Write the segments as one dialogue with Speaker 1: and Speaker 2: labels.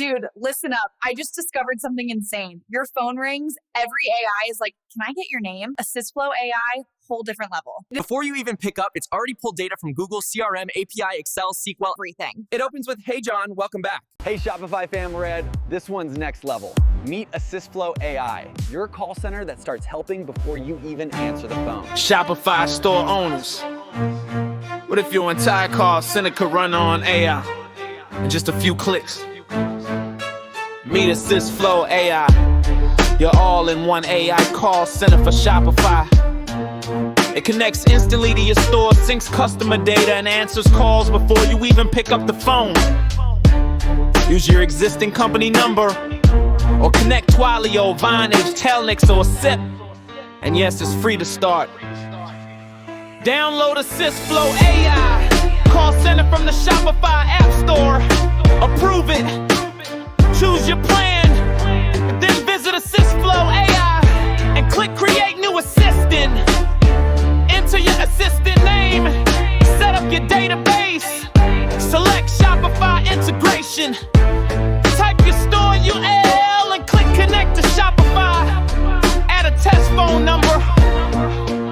Speaker 1: Dude, listen up. I just discovered something insane. Your phone rings, every AI is like, can I get your name? Assistflow AI, whole different level.
Speaker 2: Before you even pick up, it's already pulled data from Google, CRM, API, Excel, SQL,
Speaker 1: Everything.
Speaker 2: It opens with, "Hey John, welcome back."
Speaker 3: Hey Shopify fam, Red. This one's next level. Meet Assistflow AI, your call center that starts helping before you even answer the phone.
Speaker 4: Shopify store owners. What if your entire call center could run on AI in just a few clicks? Meet Assistflow AI, your all-in-one AI call center for Shopify. It connects instantly to your store, syncs customer data, and answers calls before you even pick up the phone. Use your existing company number, or connect Twilio, Vonage, Telnix, or SIP. And yes, it's free to start. Download Assistflow AI, call center from the Shopify App Store. Approve it, choose your plan, and then visit Assistflow AI and click Create New Assistant. Enter your assistant name, set up your database, select Shopify integration, type your store URL and click Connect to Shopify. Add a test phone number.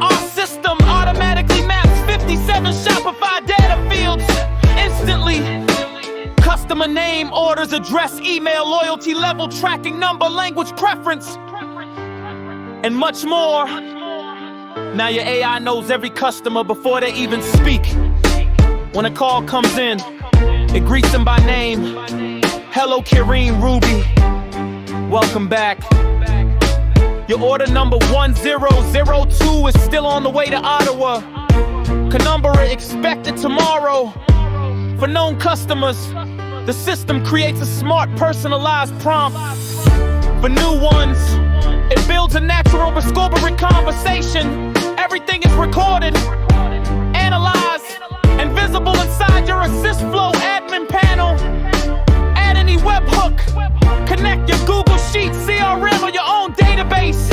Speaker 4: Our system automatically maps 57 Shopify data fields instantly. Customer name, orders, address, email, loyalty level, tracking number, language preference, and much more. Now your AI knows every customer before they even speak. When a call comes in, it greets them by name. Hello, Kareem Ruby. Welcome back. Your order number 1002 is still on the way to Ottawa. Number expected tomorrow. For known customers, the system creates a smart, personalized prompt. For new ones, it builds a natural, rescorberate conversation. Everything is recorded, analyzed, and visible inside your Assistflow admin panel. Add any webhook, connect your Google Sheets, CRM, or your own database.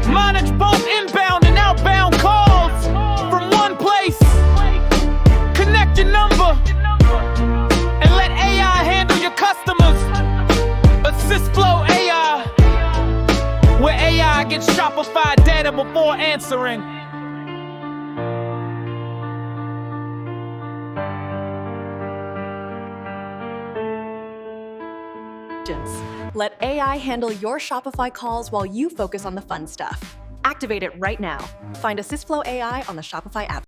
Speaker 4: Manage both inbound and outbound calls from one place. Connect your number and let AI handle your customers. Assistflow AI, where AI gets Shopify data before answering.
Speaker 5: Let AI handle your Shopify calls while you focus on the fun stuff. Activate it right now. Find Assistflow AI on the Shopify app.